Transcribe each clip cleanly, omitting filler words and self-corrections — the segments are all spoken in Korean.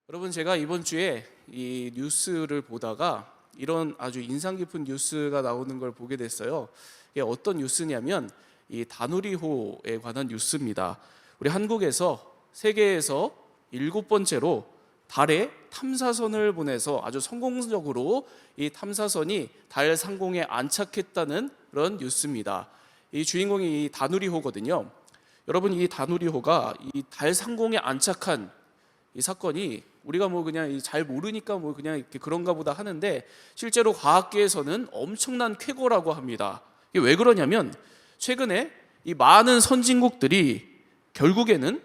여러분, 제가 이번 주에 이 뉴스를 보다가 이런 아주 인상 깊은 뉴스가 나오는 걸 보게 됐어요. 이게 어떤 뉴스냐면 이 다누리호에 관한 뉴스입니다. 우리 한국에서 세계에서 7번째로 달에 탐사선을 보내서 아주 성공적으로 이 탐사선이 달 상공에 안착했다는 그런 뉴스입니다. 이 주인공이 이 다누리호거든요. 여러분, 이 다누리호가 이 달 상공에 안착한 이 사건이 우리가 뭐 그냥 잘 모르니까 뭐 그냥 이렇게 그런가 보다 하는데, 실제로 과학계에서는 엄청난 쾌거라고 합니다. 이게 왜 그러냐면 최근에 이 많은 선진국들이 결국에는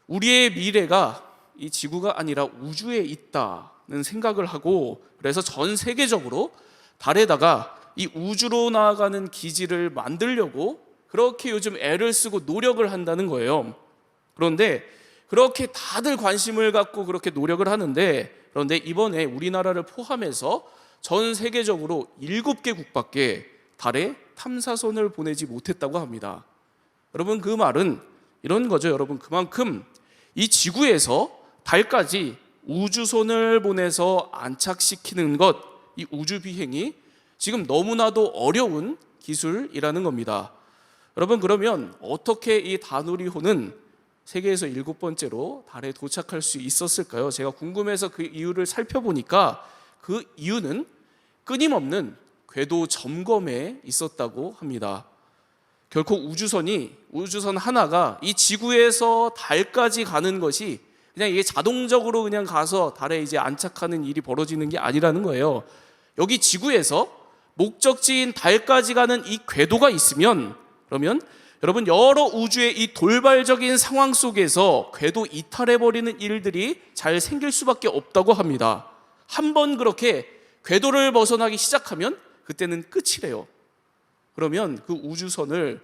우리의 미래가 이 지구가 아니라 우주에 있다는 생각을 하고, 그래서 전 세계적으로 달에다가 이 우주로 나아가는 기지를 만들려고 그렇게 요즘 애를 쓰고 노력을 한다는 거예요. 그런데 그렇게 다들 관심을 갖고 그렇게 노력을 하는데, 그런데 이번에 우리나라를 포함해서 전 세계적으로 7개국밖에 달에 탐사선을 보내지 못했다고 합니다. 여러분, 그 말은 이런 거죠. 여러분, 그만큼 이 지구에서 달까지 우주선을 보내서 안착시키는 것, 이 우주 비행이 지금 너무나도 어려운 기술이라는 겁니다. 여러분, 그러면 어떻게 이 다누리호는 세계에서 7번째로 달에 도착할 수 있었을까요? 제가 궁금해서 그 이유를 살펴보니까 그 이유는 끊임없는 궤도 점검에 있었다고 합니다. 결코 우주선 하나가 이 지구에서 달까지 가는 것이 그냥 이게 자동적으로 그냥 가서 달에 이제 안착하는 일이 벌어지는 게 아니라는 거예요. 여기 지구에서 목적지인 달까지 가는 이 궤도가 있으면, 그러면 여러분, 여러 우주의 이 돌발적인 상황 속에서 궤도 이탈해버리는 일들이 잘 생길 수밖에 없다고 합니다. 한번 그렇게 궤도를 벗어나기 시작하면 그때는 끝이래요. 그러면 그 우주선을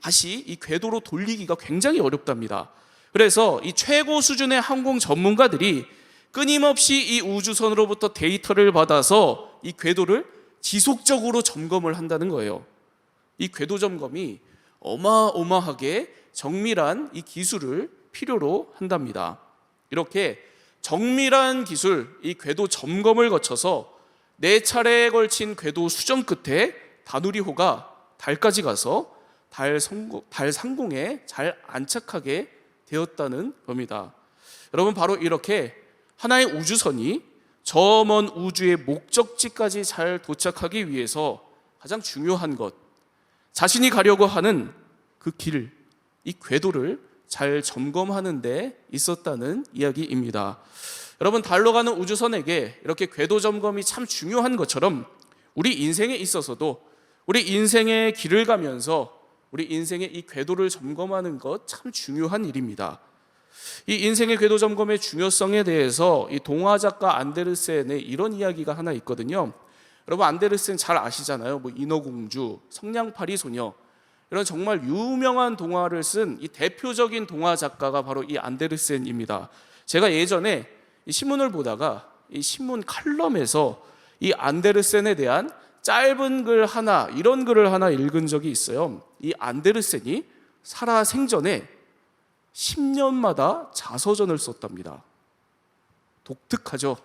다시 이 궤도로 돌리기가 굉장히 어렵답니다. 그래서 이 최고 수준의 항공 전문가들이 끊임없이 이 우주선으로부터 데이터를 받아서 이 궤도를 지속적으로 점검을 한다는 거예요. 이 궤도 점검이 어마어마하게 정밀한 이 기술을 필요로 한답니다. 이렇게 정밀한 기술, 이 궤도 점검을 거쳐서 4차례에 걸친 궤도 수정 끝에 다누리호가 달까지 가서 달 상공에 잘 안착하게 되었다는 겁니다. 여러분, 바로 이렇게 하나의 우주선이 저 먼 우주의 목적지까지 잘 도착하기 위해서 가장 중요한 것, 자신이 가려고 하는 그 길, 이 궤도를 잘 점검하는 데 있었다는 이야기입니다. 여러분, 달로 가는 우주선에게 이렇게 궤도 점검이 참 중요한 것처럼 우리 인생에 있어서도 우리 인생의 길을 가면서 우리 인생의 이 궤도를 점검하는 것 참 중요한 일입니다. 이 인생의 궤도 점검의 중요성에 대해서 이 동화 작가 안데르센의 이런 이야기가 하나 있거든요. 여러분, 안데르센 잘 아시잖아요. 뭐 인어공주, 성냥팔이 소녀, 이런 정말 유명한 동화를 쓴 이 대표적인 동화 작가가 바로 이 안데르센입니다. 제가 예전에 이 신문을 보다가 이 신문 칼럼에서 이 안데르센에 대한 짧은 글 하나, 이런 글을 하나 읽은 적이 있어요. 이 안데르센이 살아 생전에 10년마다 자서전을 썼답니다. 독특하죠?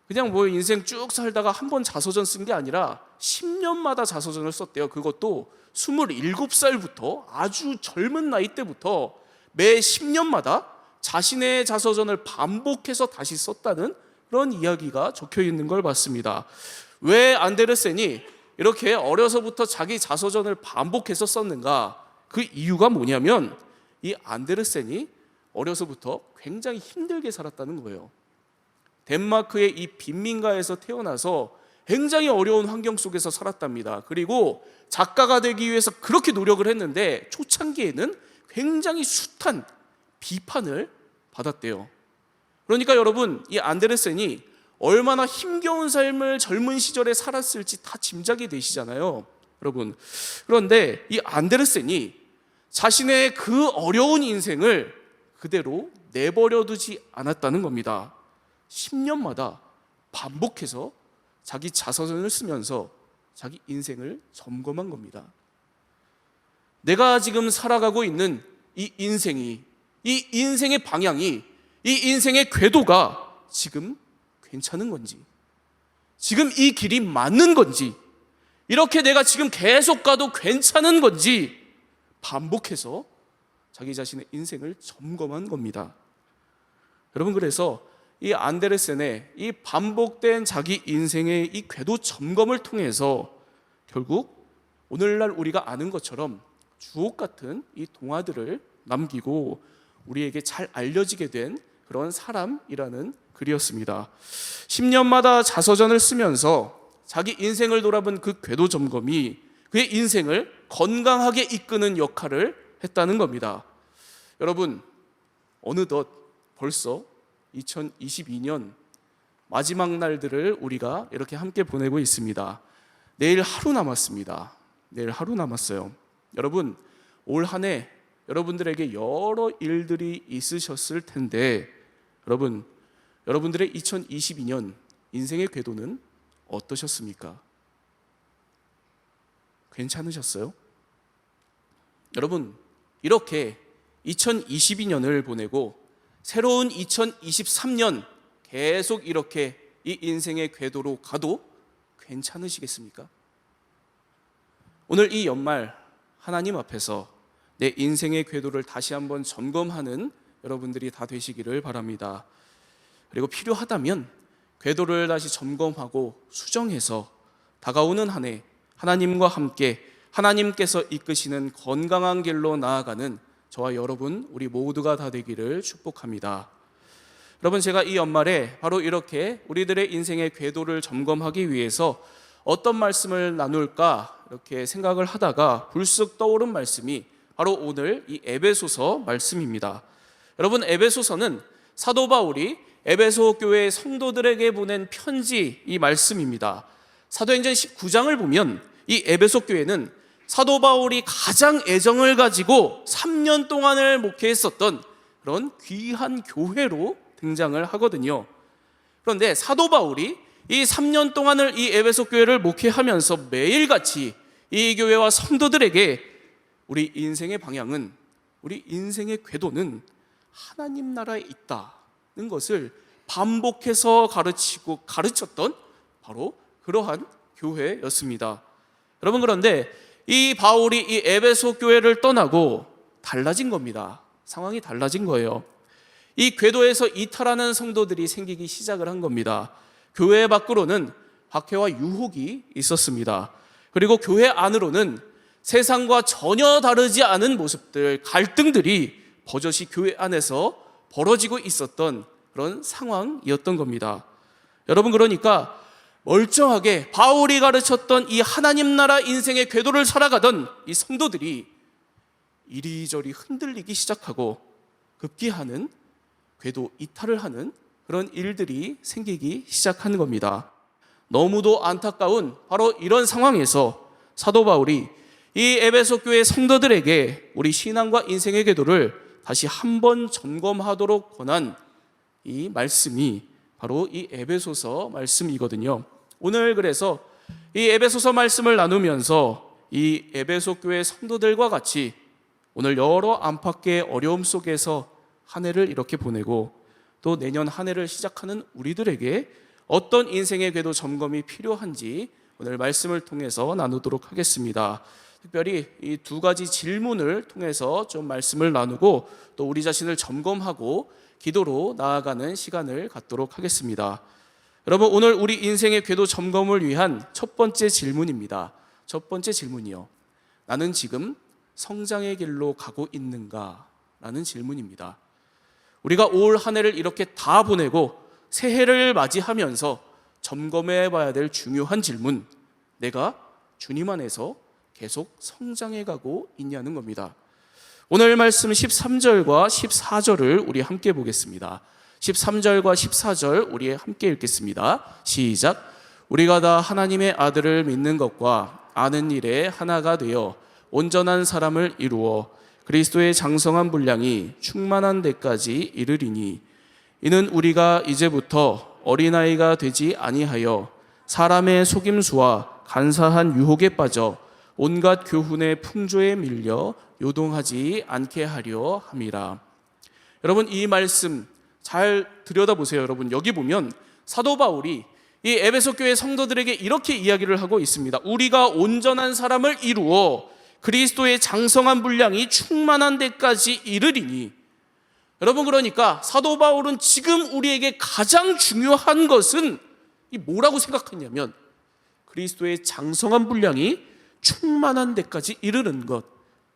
그냥 뭐 인생 쭉 살다가 한 번 자서전 쓴 게 아니라 10년마다 자서전을 썼대요. 그것도 27살부터 아주 젊은 나이 때부터 매 10년마다 자신의 자서전을 반복해서 다시 썼다는 그런 이야기가 적혀 있는 걸 봤습니다. 왜 안데르센이 이렇게 어려서부터 자기 자서전을 반복해서 썼는가? 그 이유가 뭐냐면 이 안데르센이 어려서부터 굉장히 힘들게 살았다는 거예요. 덴마크의 이 빈민가에서 태어나서 굉장히 어려운 환경 속에서 살았답니다. 그리고 작가가 되기 위해서 그렇게 노력을 했는데 초창기에는 굉장히 숱한 비판을 받았대요. 그러니까 여러분, 이 안데르센이 얼마나 힘겨운 삶을 젊은 시절에 살았을지 다 짐작이 되시잖아요, 여러분. 그런데 이 안데르센이 자신의 그 어려운 인생을 그대로 내버려 두지 않았다는 겁니다. 10년마다 반복해서 자기 자서전을 쓰면서 자기 인생을 점검한 겁니다. 내가 지금 살아가고 있는 이 인생의 방향이, 이 인생의 궤도가 지금 괜찮은 건지, 지금 이 길이 맞는 건지, 이렇게 내가 지금 계속 가도 괜찮은 건지 반복해서 자기 자신의 인생을 점검한 겁니다. 여러분, 그래서 이 안데르센의 이 반복된 자기 인생의 이 궤도 점검을 통해서 결국 오늘날 우리가 아는 것처럼 주옥 같은 이 동화들을 남기고 우리에게 잘 알려지게 된 그런 사람이라는 글이었습니다. 10년마다 자서전을 쓰면서 자기 인생을 돌아본 그 궤도 점검이 그의 인생을 건강하게 이끄는 역할을 했다는 겁니다. 여러분, 어느덧 벌써 2022년 마지막 날들을 우리가 이렇게 함께 보내고 있습니다. 내일 하루 남았습니다. 내일 하루 남았어요. 여러분, 올 한 해 여러분들에게 여러 일들이 있으셨을 텐데, 여러분들의 2022년 인생의 궤도는 어떠셨습니까? 괜찮으셨어요? 여러분, 이렇게 2022년을 보내고 새로운 2023년 계속 이렇게 이 인생의 궤도로 가도 괜찮으시겠습니까? 오늘 이 연말 하나님 앞에서 내 인생의 궤도를 다시 한번 점검하는 여러분들이 다 되시기를 바랍니다. 그리고 필요하다면 궤도를 다시 점검하고 수정해서 다가오는 한 해 하나님과 함께 하나님께서 이끄시는 건강한 길로 나아가는 저와 여러분 우리 모두가 다 되기를 축복합니다. 여러분, 제가 이 연말에 바로 이렇게 우리들의 인생의 궤도를 점검하기 위해서 어떤 말씀을 나눌까 이렇게 생각을 하다가 불쑥 떠오른 말씀이 바로 오늘 이 에베소서 말씀입니다. 여러분, 에베소서는 사도 바울이 에베소 교회 성도들에게 보낸 편지 이 말씀입니다. 사도행전 19장을 보면 이 에베소 교회는 사도 바울이 가장 애정을 가지고 3년 동안을 목회했었던 그런 귀한 교회로 등장을 하거든요. 그런데 사도 바울이 이 3년 동안을 이 에베소 교회를 목회하면서 매일같이 이 교회와 성도들에게 우리 인생의 방향은, 우리 인생의 궤도는 하나님 나라에 있다는 것을 반복해서 가르쳤던 바로 그러한 교회였습니다. 여러분, 그런데 이 바울이 이 에베소 교회를 떠나고 달라진 겁니다. 상황이 달라진 거예요. 이 궤도에서 이탈하는 성도들이 생기기 시작을 한 겁니다. 교회 밖으로는 박해와 유혹이 있었습니다. 그리고 교회 안으로는 세상과 전혀 다르지 않은 모습들, 갈등들이 버젓이 교회 안에서 벌어지고 있었던 그런 상황이었던 겁니다. 여러분, 그러니까 멀쩡하게 바울이 가르쳤던 이 하나님 나라 인생의 궤도를 살아가던 이 성도들이 이리저리 흔들리기 시작하고 급기야는 궤도 이탈을 하는 그런 일들이 생기기 시작한 겁니다. 너무도 안타까운 바로 이런 상황에서 사도 바울이 이 에베소 교회 성도들에게 우리 신앙과 인생의 궤도를 다시 한번 점검하도록 권한 이 말씀이 바로 이 에베소서 말씀이거든요. 오늘 그래서 이 에베소서 말씀을 나누면서 이 에베소 교회 성도들과 같이 오늘 여러 안팎의 어려움 속에서 한 해를 이렇게 보내고 또 내년 한 해를 시작하는 우리들에게 어떤 인생의 궤도 점검이 필요한지 오늘 말씀을 통해서 나누도록 하겠습니다. 특별히 이 두 가지 질문을 통해서 좀 말씀을 나누고 또 우리 자신을 점검하고 기도로 나아가는 시간을 갖도록 하겠습니다. 여러분, 오늘 우리 인생의 궤도 점검을 위한 첫 번째 질문입니다. 첫 번째 질문이요. 나는 지금 성장의 길로 가고 있는가? 라는 질문입니다. 우리가 올 한 해를 이렇게 다 보내고 새해를 맞이하면서 점검해 봐야 될 중요한 질문, 내가 주님 안에서 계속 성장해 가고 있냐는 겁니다. 오늘 말씀 13절과 14절을 우리 함께 보겠습니다. 13절과 14절 우리 함께 읽겠습니다. 시작. 우리가 다 하나님의 아들을 믿는 것과 아는 일에 하나가 되어 온전한 사람을 이루어 그리스도의 장성한 분량이 충만한 데까지 이르리니 이는 우리가 이제부터 어린아이가 되지 아니하여 사람의 속임수와 간사한 유혹에 빠져 온갖 교훈의 풍조에 밀려 요동하지 않게 하려 함이라. 여러분, 이 말씀 잘 들여다보세요, 여러분. 여기 보면 사도 바울이 이 에베소 교회 성도들에게 이렇게 이야기를 하고 있습니다. 우리가 온전한 사람을 이루어 그리스도의 장성한 분량이 충만한 데까지 이르리니. 여러분, 그러니까 사도 바울은 지금 우리에게 가장 중요한 것은 이 뭐라고 생각했냐면 그리스도의 장성한 분량이 충만한 데까지 이르는 것,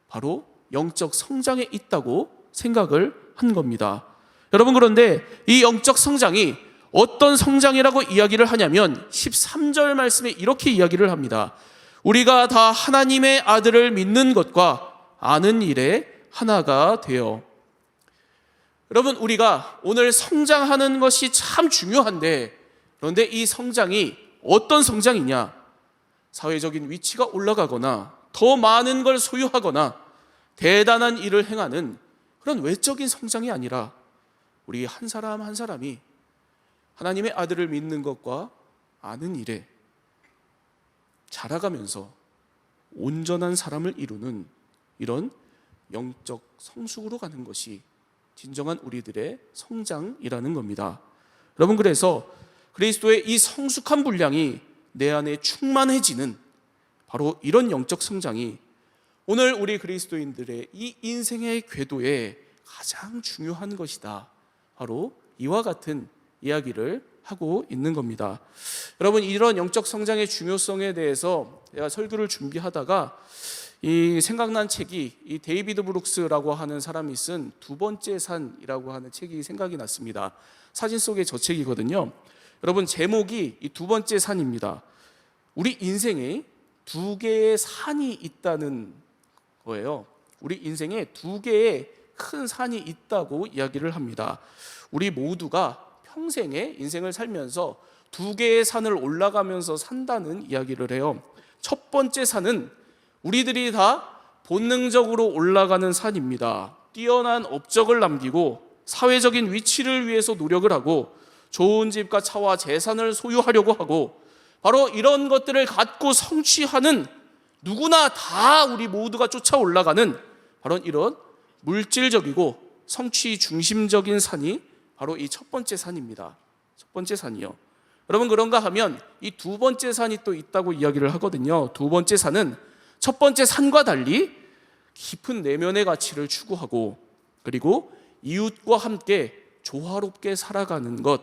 바로 영적 성장에 있다고 생각을 한 겁니다. 여러분, 그런데 이 영적 성장이 어떤 성장이라고 이야기를 하냐면 13절 말씀에 이렇게 이야기를 합니다. 우리가 다 하나님의 아들을 믿는 것과 아는 일에 하나가 되어. 여러분, 우리가 오늘 성장하는 것이 참 중요한데, 그런데 이 성장이 어떤 성장이냐? 사회적인 위치가 올라가거나 더 많은 걸 소유하거나 대단한 일을 행하는 그런 외적인 성장이 아니라 우리 한 사람 한 사람이 하나님의 아들을 믿는 것과 아는 일에 자라가면서 온전한 사람을 이루는 이런 영적 성숙으로 가는 것이 진정한 우리들의 성장이라는 겁니다. 여러분, 그래서 그리스도의 이 성숙한 분량이 내 안에 충만해지는 바로 이런 영적 성장이 오늘 우리 그리스도인들의 이 인생의 궤도에 가장 중요한 것이다. 바로 이와 같은 이야기를 하고 있는 겁니다. 여러분, 이런 영적 성장의 중요성에 대해서 제가 설교를 준비하다가 이 생각난 책이 이 데이비드 브룩스라고 하는 사람이 쓴 두 번째 산이라고 하는 책이 생각이 났습니다. 사진 속에 저 책이거든요. 여러분, 제목이 이 두 번째 산입니다. 우리 인생에 두 개의 산이 있다는 거예요. 우리 인생에 두 개의 큰 산이 있다고 이야기를 합니다. 우리 모두가 평생에 인생을 살면서 두 개의 산을 올라가면서 산다는 이야기를 해요. 첫 번째 산은 우리들이 다 본능적으로 올라가는 산입니다. 뛰어난 업적을 남기고 사회적인 위치를 위해서 노력을 하고 좋은 집과 차와 재산을 소유하려고 하고 바로 이런 것들을 갖고 성취하는, 누구나 다 우리 모두가 쫓아 올라가는 바로 이런 물질적이고 성취 중심적인 산이 바로 이 첫 번째 산입니다. 첫 번째 산이요. 여러분, 그런가 하면 이 두 번째 산이 또 있다고 이야기를 하거든요. 두 번째 산은 첫 번째 산과 달리 깊은 내면의 가치를 추구하고 그리고 이웃과 함께 조화롭게 살아가는 것,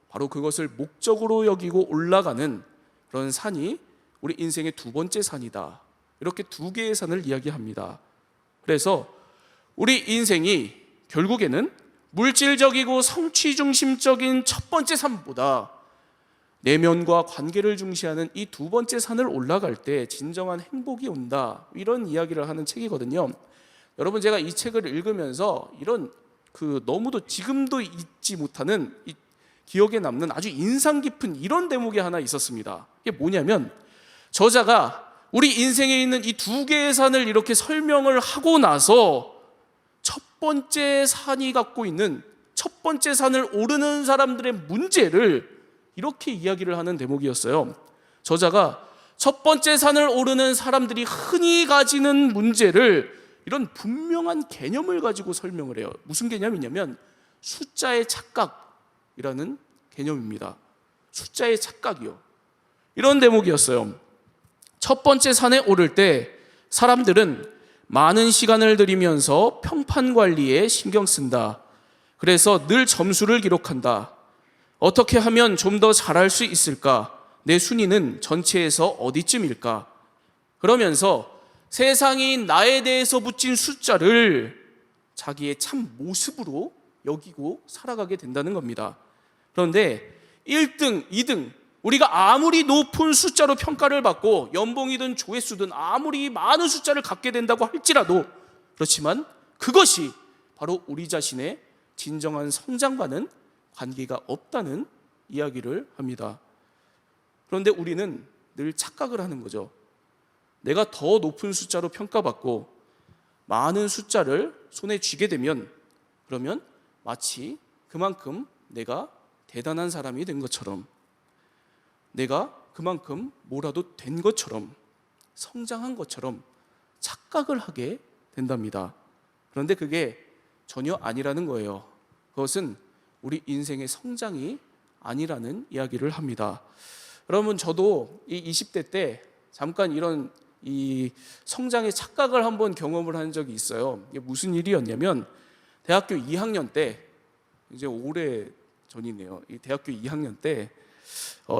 바로 그것을 목적으로 여기고 올라가는 그런 산이 우리 인생의 두 번째 산이다. 이렇게 두 개의 산을 이야기합니다. 그래서 우리 인생이 결국에는 물질적이고 성취 중심적인 첫 번째 산보다 내면과 관계를 중시하는 이 두 번째 산을 올라갈 때 진정한 행복이 온다, 이런 이야기를 하는 책이거든요. 여러분, 제가 이 책을 읽으면서 이런 너무도 지금도 잊지 못하는 기억에 남는 아주 인상 깊은 이런 대목이 하나 있었습니다. 이게 뭐냐면 저자가 우리 인생에 있는 이 두 개의 산을 이렇게 설명을 하고 나서 첫 번째 산이 갖고 있는, 첫 번째 산을 오르는 사람들의 문제를 이렇게 이야기를 하는 대목이었어요. 저자가 첫 번째 산을 오르는 사람들이 흔히 가지는 문제를 이런 분명한 개념을 가지고 설명을 해요. 무슨 개념이냐면 숫자의 착각이라는 개념입니다. 숫자의 착각이요. 이런 대목이었어요. 첫 번째 산에 오를 때 사람들은 많은 시간을 들이면서 평판 관리에 신경 쓴다. 그래서 늘 점수를 기록한다. 어떻게 하면 좀 더 잘할 수 있을까? 내 순위는 전체에서 어디쯤일까? 그러면서 세상이 나에 대해서 붙인 숫자를 자기의 참 모습으로 여기고 살아가게 된다는 겁니다. 그런데 1등, 2등, 우리가 아무리 높은 숫자로 평가를 받고 연봉이든 조회수든 아무리 많은 숫자를 갖게 된다고 할지라도, 그렇지만 그것이 바로 우리 자신의 진정한 성장과는 관계가 없다는 이야기를 합니다. 그런데 우리는 늘 착각을 하는 거죠. 내가 더 높은 숫자로 평가받고 많은 숫자를 손에 쥐게 되면, 그러면 마치 그만큼 내가 대단한 사람이 된 것처럼, 내가 그만큼 뭐라도 된 것처럼, 성장한 것처럼 착각을 하게 된답니다. 그런데 그게 전혀 아니라는 거예요. 그것은 우리 인생의 성장이 아니라는 이야기를 합니다. 여러분, 저도 이 20대 때 잠깐 이런 이 성장의 착각을 한번 경험을 한 적이 있어요. 이게 무슨 일이었냐면, 대학교 2학년 때, 이제 오래 전이네요. 이 대학교 2학년 때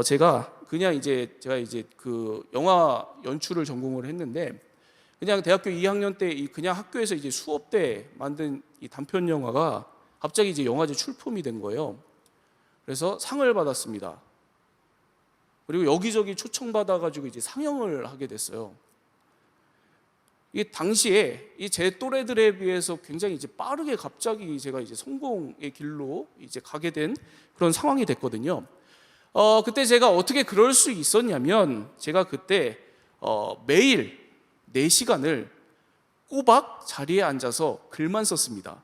제가 그 영화 연출을 전공을 했는데, 그냥 대학교 2학년 때 그냥 학교에서 이제 수업 때 만든 이 단편 영화가 갑자기 이제 영화제 출품이 된 거예요. 그래서 상을 받았습니다. 그리고 여기저기 초청받아가지고 이제 상영을 하게 됐어요. 이 당시에 제 또래들에 비해서 굉장히 이제 빠르게 갑자기 제가 이제 성공의 길로 이제 가게 된 그런 상황이 됐거든요. 그때 제가 어떻게 그럴 수 있었냐면, 제가 그때 매일 4시간을 꼬박 자리에 앉아서 글만 썼습니다.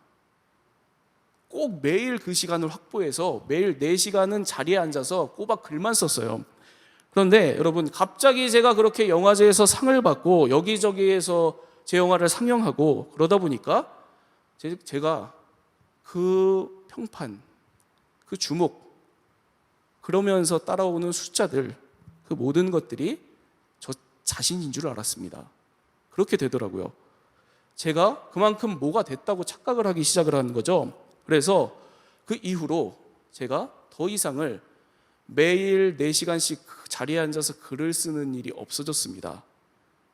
꼭 매일 그 시간을 확보해서 매일 4시간은 자리에 앉아서 꼬박 글만 썼어요. 그런데 여러분, 갑자기 제가 그렇게 영화제에서 상을 받고 여기저기에서 제 영화를 상영하고 그러다 보니까 제가 그 평판, 그 주목, 그러면서 따라오는 숫자들, 그 모든 것들이 저 자신인 줄 알았습니다. 그렇게 되더라고요. 제가 그만큼 뭐가 됐다고 착각을 하기 시작을 하는 거죠. 그래서 그 이후로 제가 더 이상을 매일 4시간씩 자리에 앉아서 글을 쓰는 일이 없어졌습니다.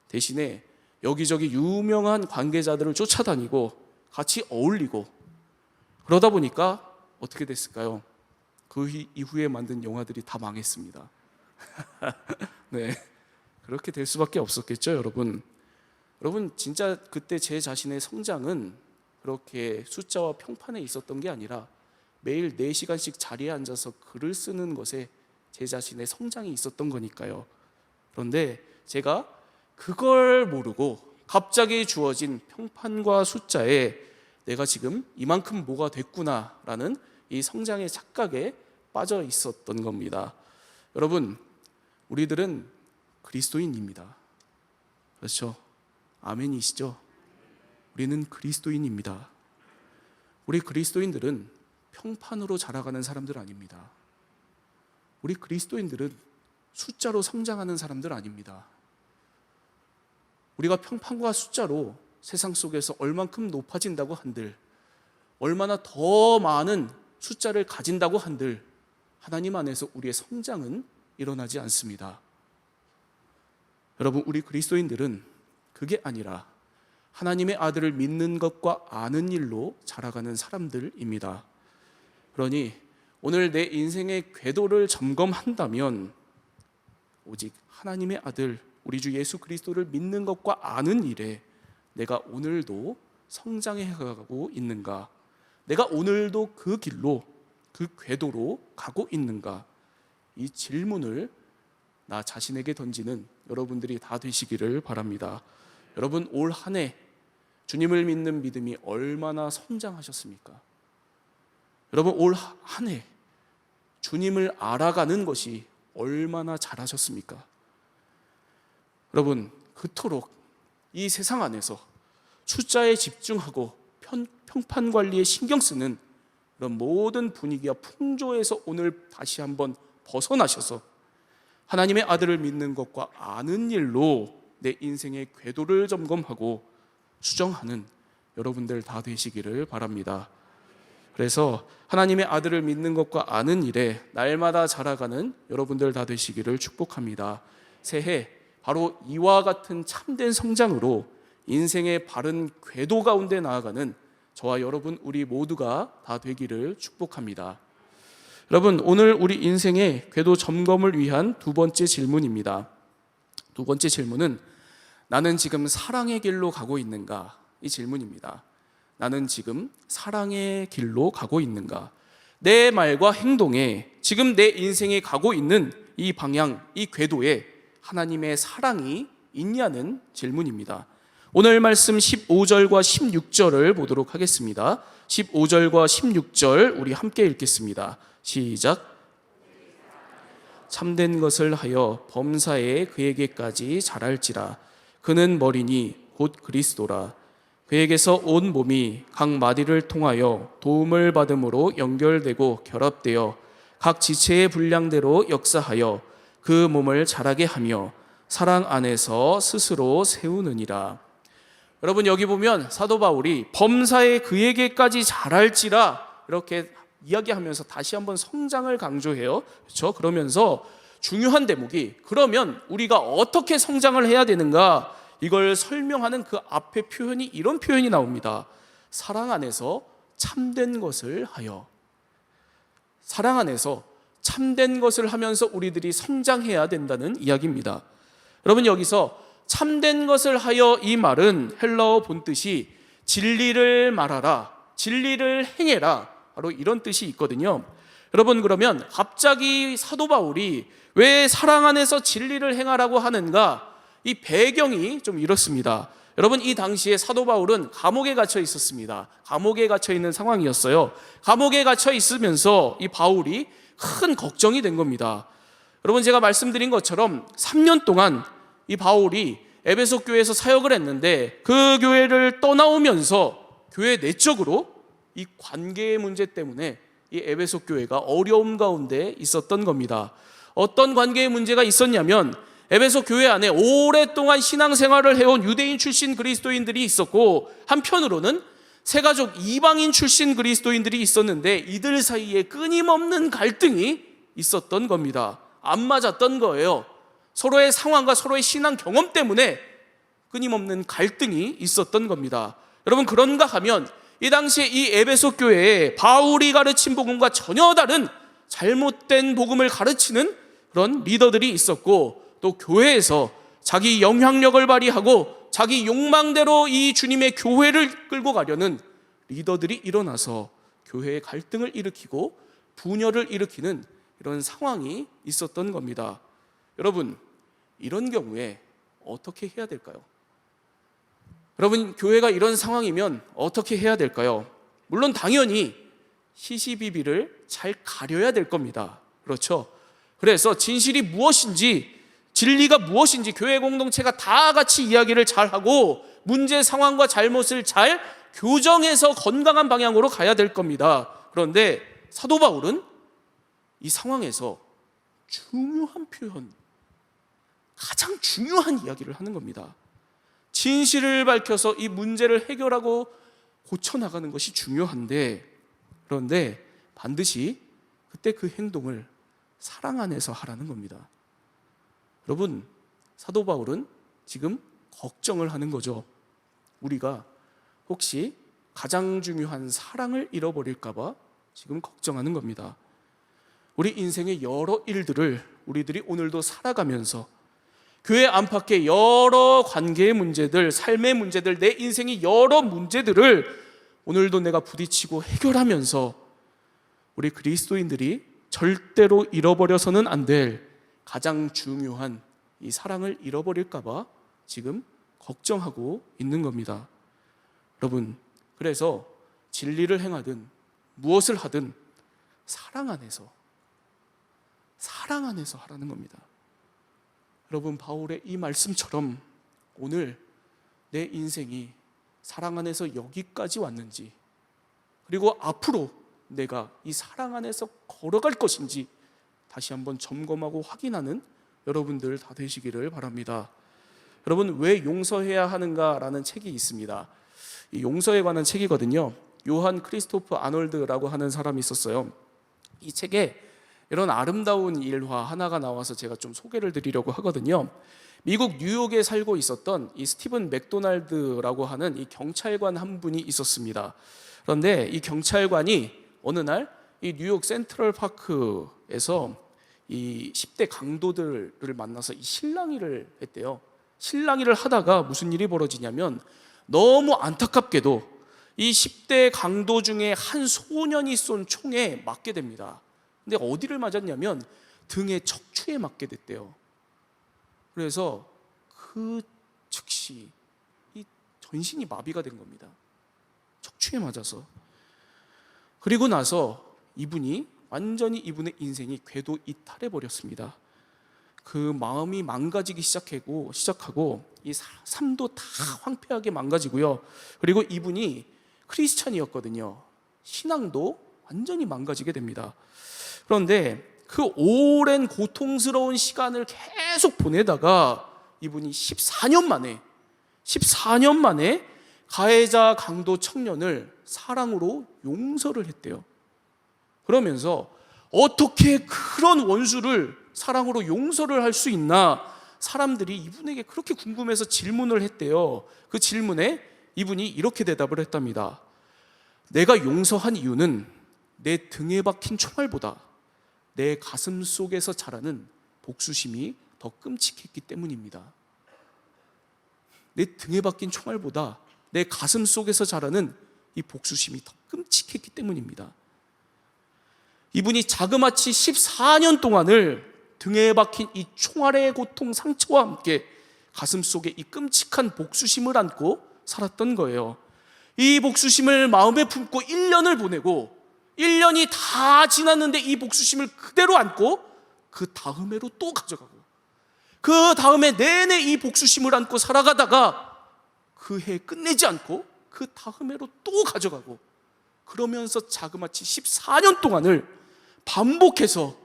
대신에 여기저기 유명한 관계자들을 쫓아다니고 같이 어울리고, 그러다 보니까 어떻게 됐을까요? 그 이후에 만든 영화들이 다 망했습니다. 네, 그렇게 될 수밖에 없었겠죠, 여러분. 여러분, 진짜 그때 제 자신의 성장은 그렇게 숫자와 평판에 있었던 게 아니라 매일 4시간씩 자리에 앉아서 글을 쓰는 것에 제 자신의 성장이 있었던 거니까요. 그런데 제가 그걸 모르고 갑자기 주어진 평판과 숫자에 내가 지금 이만큼 뭐가 됐구나라는 이 성장의 착각에 빠져 있었던 겁니다. 여러분, 우리들은 그리스도인입니다. 그렇죠? 아멘이시죠? 우리는 그리스도인입니다. 우리 그리스도인들은 평판으로 자라가는 사람들 아닙니다. 우리 그리스도인들은 숫자로 성장하는 사람들 아닙니다. 우리가 평판과 숫자로 세상 속에서 얼만큼 높아진다고 한들, 얼마나 더 많은 숫자를 가진다고 한들 하나님 안에서 우리의 성장은 일어나지 않습니다. 여러분, 우리 그리스도인들은 그게 아니라 하나님의 아들을 믿는 것과 아는 일로 자라가는 사람들입니다. 그러니 오늘 내 인생의 궤도를 점검한다면 오직 하나님의 아들 우리 주 예수 그리스도를 믿는 것과 아는 일에 내가 오늘도 성장해 가고 있는가, 내가 오늘도 그 길로, 그 궤도로 가고 있는가, 이 질문을 나 자신에게 던지는 여러분들이 다 되시기를 바랍니다. 여러분, 올 한 해 주님을 믿는 믿음이 얼마나 성장하셨습니까? 여러분, 올 한 해 주님을 알아가는 것이 얼마나 잘하셨습니까? 여러분, 그토록 이 세상 안에서 숫자에 집중하고 평판 관리에 신경 쓰는 그런 모든 분위기와 풍조에서 오늘 다시 한번 벗어나셔서 하나님의 아들을 믿는 것과 아는 일로 내 인생의 궤도를 점검하고 수정하는 여러분들 다 되시기를 바랍니다. 그래서 하나님의 아들을 믿는 것과 아는 일에 날마다 자라가는 여러분들 다 되시기를 축복합니다. 새해 바로 이와 같은 참된 성장으로 인생의 바른 궤도 가운데 나아가는 저와 여러분 우리 모두가 다 되기를 축복합니다. 여러분, 오늘 우리 인생의 궤도 점검을 위한 두 번째 질문입니다. 두 번째 질문은 나는 지금 사랑의 길로 가고 있는가? 이 질문입니다. 나는 지금 사랑의 길로 가고 있는가? 내 말과 행동에 지금 내 인생이 가고 있는 이 방향, 이 궤도에 하나님의 사랑이 있냐는 질문입니다. 오늘 말씀 15절과 16절을 보도록 하겠습니다. 15절과 16절 우리 함께 읽겠습니다. 시작. 참된 것을 하여 범사에 그에게까지 자랄지라. 그는 머리니 곧 그리스도라. 그에게서 온 몸이 각 마디를 통하여 도움을 받음으로 연결되고 결합되어 각 지체의 분량대로 역사하여 그 몸을 자라게 하며 사랑 안에서 스스로 세우느니라. 여러분, 여기 보면 사도 바울이 범사에 그에게까지 자랄지라 이렇게 이야기하면서 다시 한번 성장을 강조해요. 그렇죠? 그러면서 중요한 대목이, 그러면 우리가 어떻게 성장을 해야 되는가, 이걸 설명하는 그 앞에 표현이, 이런 표현이 나옵니다. 사랑 안에서 참된 것을 하여. 사랑 안에서 참된 것을 하면서 우리들이 성장해야 된다는 이야기입니다. 여러분, 여기서 참된 것을 하여, 이 말은 헬라어 본뜻이 진리를 말하라, 진리를 행해라, 바로 이런 뜻이 있거든요. 여러분, 그러면 갑자기 사도 바울이 왜 사랑 안에서 진리를 행하라고 하는가? 이 배경이 좀 이렇습니다. 여러분, 이 당시에 사도 바울은 감옥에 갇혀 있었습니다. 감옥에 갇혀 있는 상황이었어요. 감옥에 갇혀 있으면서 이 바울이 큰 걱정이 된 겁니다. 여러분, 제가 말씀드린 것처럼 3년 동안 이 바울이 에베소 교회에서 사역을 했는데, 그 교회를 떠나오면서 교회 내적으로 이 관계의 문제 때문에 이 에베소 교회가 어려움 가운데 있었던 겁니다. 어떤 관계의 문제가 있었냐면, 에베소 교회 안에 오랫동안 신앙생활을 해온 유대인 출신 그리스도인들이 있었고, 한편으로는 세가족 이방인 출신 그리스도인들이 있었는데, 이들 사이에 끊임없는 갈등이 있었던 겁니다. 안 맞았던 거예요. 서로의 상황과 서로의 신앙 경험 때문에 끊임없는 갈등이 있었던 겁니다. 여러분, 그런가 하면 이 당시에 이 에베소 교회에 바울이 가르친 복음과 전혀 다른 잘못된 복음을 가르치는 그런 리더들이 있었고, 또 교회에서 자기 영향력을 발휘하고 자기 욕망대로 이 주님의 교회를 끌고 가려는 리더들이 일어나서 교회의 갈등을 일으키고 분열을 일으키는 이런 상황이 있었던 겁니다. 여러분, 이런 경우에 어떻게 해야 될까요? 여러분, 교회가 이런 상황이면 어떻게 해야 될까요? 물론 당연히 시시비비를 잘 가려야 될 겁니다. 그렇죠? 그래서 진실이 무엇인지, 진리가 무엇인지 교회 공동체가 다 같이 이야기를 잘하고 문제 상황과 잘못을 잘 교정해서 건강한 방향으로 가야 될 겁니다. 그런데 사도 바울은 이 상황에서 중요한 표현, 가장 중요한 이야기를 하는 겁니다. 진실을 밝혀서 이 문제를 해결하고 고쳐나가는 것이 중요한데, 그런데 반드시 그때 그 행동을 사랑 안에서 하라는 겁니다. 여러분, 사도 바울은 지금 걱정을 하는 거죠. 우리가 혹시 가장 중요한 사랑을 잃어버릴까 봐 지금 걱정하는 겁니다. 우리 인생의 여러 일들을 우리들이 오늘도 살아가면서 교회 안팎의 여러 관계의 문제들, 삶의 문제들, 내 인생의 여러 문제들을 오늘도 내가 부딪히고 해결하면서 우리 그리스도인들이 절대로 잃어버려서는 안 될 가장 중요한 이 사랑을 잃어버릴까 봐 지금 걱정하고 있는 겁니다. 여러분, 그래서 진리를 행하든 무엇을 하든 사랑 안에서 하라는 겁니다. 여러분, 바울의 이 말씀처럼 오늘 내 인생이 사랑 안에서 여기까지 왔는지, 그리고 앞으로 내가 이 사랑 안에서 걸어갈 것인지 다시 한번 점검하고 확인하는 여러분들 다 되시기를 바랍니다. 여러분, 왜 용서해야 하는가라는 책이 있습니다. 이 용서에 관한 책이거든요. 요한 크리스토프 아놀드라고 하는 사람이 있었어요. 이 책에 이런 아름다운 일화 하나가 나와서 제가 좀 소개를 드리려고 하거든요. 미국 뉴욕에 살고 있었던 이 스티븐 맥도날드라고 하는 이 경찰관 한 분이 있었습니다. 그런데 이 경찰관이 어느 날 이 뉴욕 센트럴 파크에서 이 10대 강도들을 만나서 이 실랑이를 했대요. 실랑이를 하다가 무슨 일이 벌어지냐면, 너무 안타깝게도 이 10대 강도 중에 한 소년이 쏜 총에 맞게 됩니다. 근데 어디를 맞았냐면 등에 척추에 맞게 됐대요. 그래서 그 즉시 이 전신이 마비가 된 겁니다. 척추에 맞아서. 그리고 나서 이분이 완전히 이분의 인생이 궤도 이탈해 버렸습니다. 그 마음이 망가지기 시작하고 이 삶도 다 황폐하게 망가지고요. 그리고 이분이 크리스찬이었거든요. 신앙도 완전히 망가지게 됩니다. 그런데 그 오랜 고통스러운 시간을 계속 보내다가 이분이 14년 만에 가해자 강도 청년을 사랑으로 용서를 했대요. 그러면서 어떻게 그런 원수를 사랑으로 용서를 할 수 있나, 사람들이 이분에게 그렇게 궁금해서 질문을 했대요. 그 질문에 이분이 이렇게 대답을 했답니다. 내가 용서한 이유는 내 등에 박힌 총알보다 내 가슴 속에서 자라는 복수심이 더 끔찍했기 때문입니다. 내 등에 박힌 총알보다 내 가슴 속에서 자라는 이 복수심이 더 끔찍했기 때문입니다. 이분이 자그마치 14년 동안을 등에 박힌 이 총알의 고통, 상처와 함께 가슴 속에 이 끔찍한 복수심을 안고 살았던 거예요. 이 복수심을 마음에 품고 1년을 보내고 1년이 다 지났는데 이 복수심을 그대로 안고 그 다음 해로 또 가져가고 그 다음에 내내 이 복수심을 안고 살아가다가 그 해 끝내지 않고 그 다음 해로 또 가져가고, 그러면서 자그마치 14년 동안을 반복해서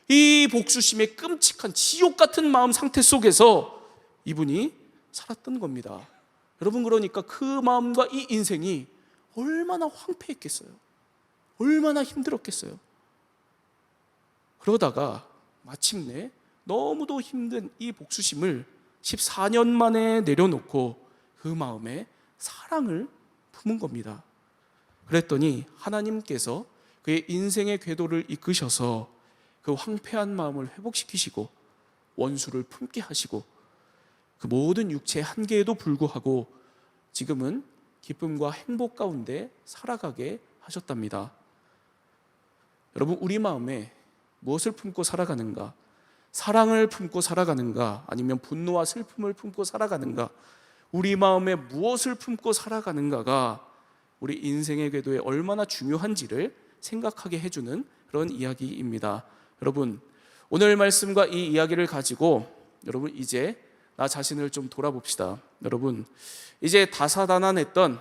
이 복수심의 끔찍한 지옥 같은 마음 상태 속에서 이분이 살았던 겁니다. 여러분, 그러니까 그 마음과 이 인생이 얼마나 황폐했겠어요. 얼마나 힘들었겠어요. 그러다가 마침내 너무도 힘든 이 복수심을 14년 만에 내려놓고 그 마음에 사랑을 품은 겁니다. 그랬더니 하나님께서 그의 인생의 궤도를 이끄셔서 그 황폐한 마음을 회복시키시고 원수를 품게 하시고 그 모든 육체의 한계에도 불구하고 지금은 기쁨과 행복 가운데 살아가게 하셨답니다. 여러분, 우리 마음에 무엇을 품고 살아가는가? 사랑을 품고 살아가는가? 아니면 분노와 슬픔을 품고 살아가는가? 우리 마음에 무엇을 품고 살아가는가가 우리 인생의 궤도에 얼마나 중요한지를 생각하게 해주는 그런 이야기입니다. 여러분, 오늘 말씀과 이 이야기를 가지고 여러분 이제 나 자신을 좀 돌아봅시다. 여러분, 이제 다사다난했던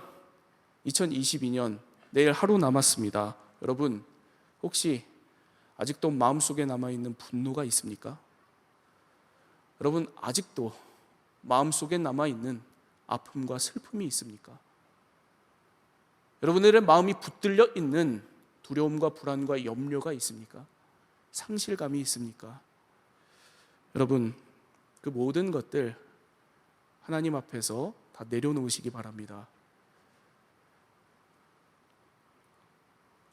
2022년 내일 하루 남았습니다. 여러분, 혹시 아직도 마음속에 남아있는 분노가 있습니까? 여러분, 아직도 마음속에 남아있는 아픔과 슬픔이 있습니까? 여러분들의 마음이 붙들려 있는 두려움과 불안과 염려가 있습니까? 상실감이 있습니까? 여러분, 그 모든 것들 하나님 앞에서 다 내려놓으시기 바랍니다.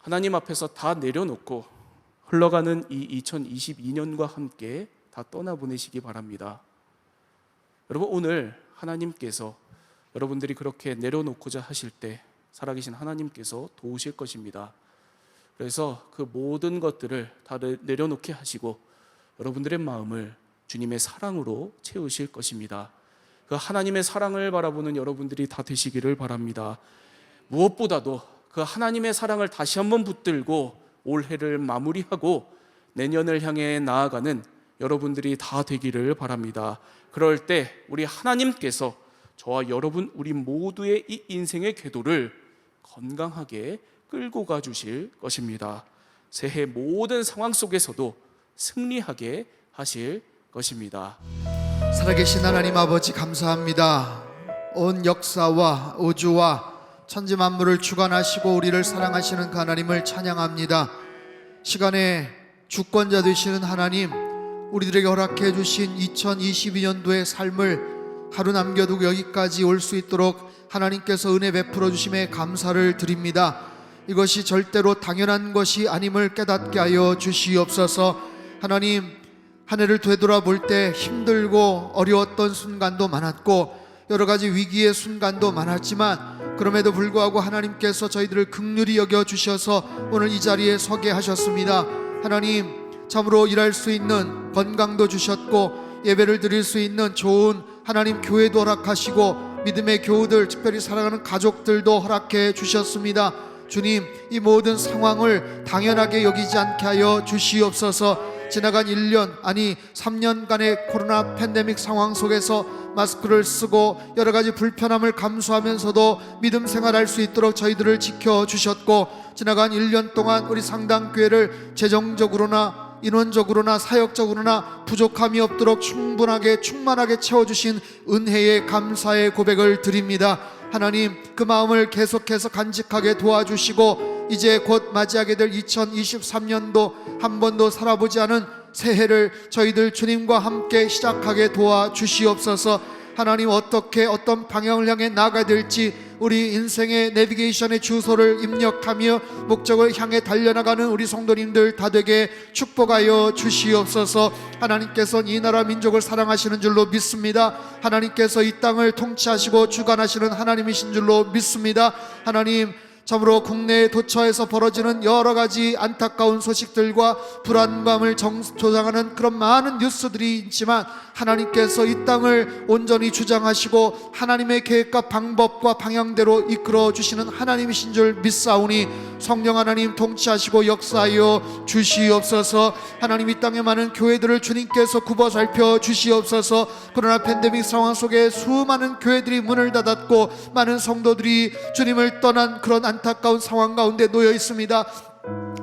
하나님 앞에서 다 내려놓고 흘러가는 이 2022년과 함께 다 떠나보내시기 바랍니다. 여러분, 오늘 하나님께서 여러분들이 그렇게 내려놓고자 하실 때 살아계신 하나님께서 도우실 것입니다. 그래서 그 모든 것들을 다 내려놓게 하시고 여러분들의 마음을 주님의 사랑으로 채우실 것입니다. 그 하나님의 사랑을 바라보는 여러분들이 다 되시기를 바랍니다. 무엇보다도 그 하나님의 사랑을 다시 한번 붙들고 올해를 마무리하고 내년을 향해 나아가는 여러분들이 다 되기를 바랍니다. 그럴 때 우리 하나님께서 저와 여러분 우리 모두의 이 인생의 궤도를 건강하게 끌고 가 주실 것입니다. 새해 모든 상황 속에서도 승리하게 하실 것입니다. 살아계신 하나님 아버지, 감사합니다. 온 역사와 우주와 천지 만물을 주관하시고 우리를 사랑하시는 그 하나님을 찬양합니다. 시간의 주권자 되시는 하나님, 우리들에게 허락해 주신 2022년도의 삶을 하루 남겨두고 여기까지 올 수 있도록 하나님께서 은혜 베풀어 주심에 감사를 드립니다. 이것이 절대로 당연한 것이 아님을 깨닫게 하여 주시옵소서. 하나님, 한 해를 되돌아볼 때 힘들고 어려웠던 순간도 많았고 여러 가지 위기의 순간도 많았지만 그럼에도 불구하고 하나님께서 저희들을 긍휼히 여겨 주셔서 오늘 이 자리에 서게 하셨습니다. 하나님, 참으로 일할 수 있는 건강도 주셨고 예배를 드릴 수 있는 좋은 하나님 교회도 허락하시고 믿음의 교우들, 특별히 사랑하는 가족들도 허락해 주셨습니다. 주님, 이 모든 상황을 당연하게 여기지 않게 하여 주시옵소서. 지나간 1년 아니 3년간의 코로나 팬데믹 상황 속에서 마스크를 쓰고 여러 가지 불편함을 감수하면서도 믿음 생활할 수 있도록 저희들을 지켜주셨고, 지나간 1년 동안 우리 상당교회를 재정적으로나 인원적으로나 사역적으로나 부족함이 없도록 충분하게 충만하게 채워주신 은혜의 감사의 고백을 드립니다. 하나님, 그 마음을 계속해서 간직하게 도와주시고 이제 곧 맞이하게 될 2023년도 한 번도 살아보지 않은 새해를 저희들 주님과 함께 시작하게 도와주시옵소서. 하나님, 어떤 방향을 향해 나아가야 될지 우리 인생의 내비게이션의 주소를 입력하며 목적을 향해 달려나가는 우리 성도님들 다 되게 축복하여 주시옵소서. 하나님께서는 이 나라 민족을 사랑하시는 줄로 믿습니다. 하나님께서 이 땅을 통치하시고 주관하시는 하나님이신 줄로 믿습니다. 하나님, 참으로 국내에 도처에서 벌어지는 여러 가지 안타까운 소식들과 불안감을 조장하는 그런 많은 뉴스들이 있지만 하나님께서 이 땅을 온전히 주장하시고 하나님의 계획과 방법과 방향대로 이끌어 주시는 하나님이신 줄 믿사오니 성령 하나님 통치하시고 역사하여 주시옵소서. 하나님, 이 땅에 많은 교회들을 주님께서 굽어 살펴 주시옵소서. 코로나 팬데믹 상황 속에 수많은 교회들이 문을 닫았고 많은 성도들이 주님을 떠난 그런 안타까운 상황 가운데 놓여 있습니다.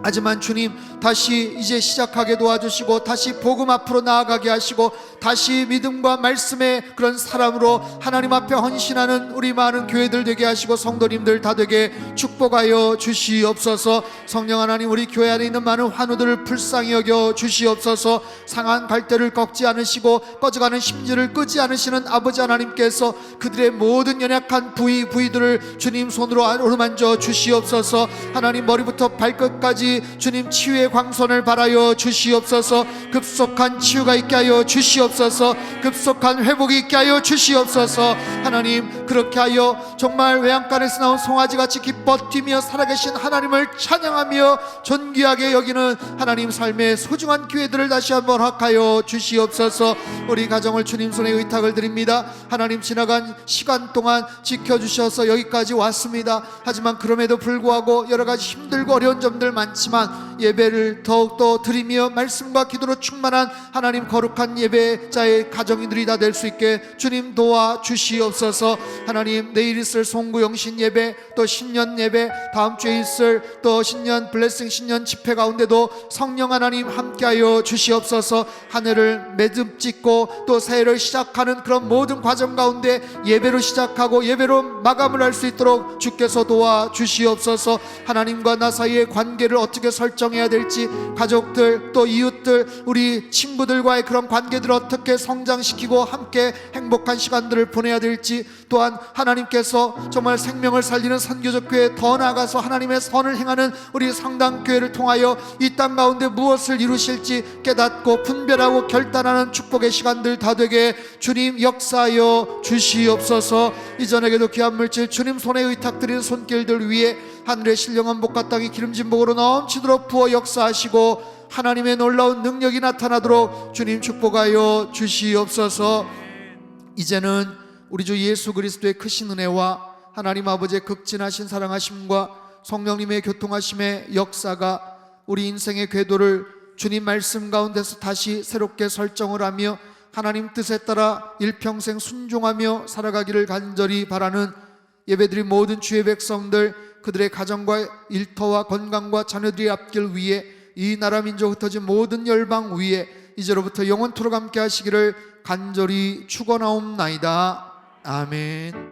하지만 주님, 다시 이제 시작하게 도와주시고 다시 복음 앞으로 나아가게 하시고 다시 믿음과 말씀의 그런 사람으로 하나님 앞에 헌신하는 우리 많은 교회들 되게 하시고 성도님들 다 되게 축복하여 주시옵소서. 성령 하나님, 우리 교회 안에 있는 많은 환우들을 불쌍히 여겨 주시옵소서. 상한 갈대를 꺾지 않으시고 꺼져가는 심지를 끄지 않으시는 아버지 하나님께서 그들의 모든 연약한 부위들을 주님 손으로 어루만져 주시옵소서. 하나님, 머리부터 발끝까지 주님 치유의 광선을 발하여 주시옵소서. 급속한 치유가 있게 하여 주시옵소서. 급속한 회복이 있게 하여 주시옵소서. 하나님, 그렇게 하여 정말 외양간에서 나온 송아지같이 기뻐 뛰며 살아계신 하나님을 찬양하며 존귀하게 여기는 하나님 삶의 소중한 기회들을 다시 한번 허락하여 주시옵소서. 우리 가정을 주님 손에 의탁을 드립니다. 하나님, 지나간 시간 동안 지켜주셔서 여기까지 왔습니다. 하지만 그럼에도 불구하고 여러 가지 힘들고 어려운 점들 많지만 예배를 더욱더 드리며 말씀과 기도로 충만한 하나님 거룩한 예배자의 가정인들이 다 될 수 있게 주님 도와주시옵소서. 하나님, 내일 있을 송구영신 예배, 또 신년 예배, 다음 주에 있을 또 신년 블레싱 신년 집회 가운데도 성령 하나님 함께하여 주시옵소서. 한 해를 매듭짓고 또 새해를 시작하는 그런 모든 과정 가운데 예배로 시작하고 예배로 마감을 할 수 있도록 주께서 도와주시옵소서. 하나님과 나 사이의 관계를 어떻게 설정해야 될지, 가족들 또 이웃들 우리 친구들과의 그런 관계들을 어떻게 성장시키고 함께 행복한 시간들을 보내야 될지, 또한 하나님께서 정말 생명을 살리는 선교적 교회 더 나아가서 하나님의 선을 행하는 우리 상당교회를 통하여 이 땅 가운데 무엇을 이루실지 깨닫고 분별하고 결단하는 축복의 시간들 다 되게 주님 역사하여 주시옵소서. 이전에게도 귀한 물질 주님 손에 의탁드린 손길들 위에 하늘의 신령한 복과 땅이 기름진 복으로 넘치도록 부어 역사하시고 하나님의 놀라운 능력이 나타나도록 주님 축복하여 주시옵소서. 이제는 우리 주 예수 그리스도의 크신 은혜와 하나님 아버지의 극진하신 사랑하심과 성령님의 교통하심의 역사가 우리 인생의 궤도를 주님 말씀 가운데서 다시 새롭게 설정을 하며 하나님 뜻에 따라 일평생 순종하며 살아가기를 간절히 바라는 예배드린 모든 주의 백성들, 그들의 가정과 일터와 건강과 자녀들의 앞길 위에 이 나라 민족 흩어진 모든 열방 위에 이제로부터 영원토록 함께 하시기를 간절히 축원하옵나이다. 아멘.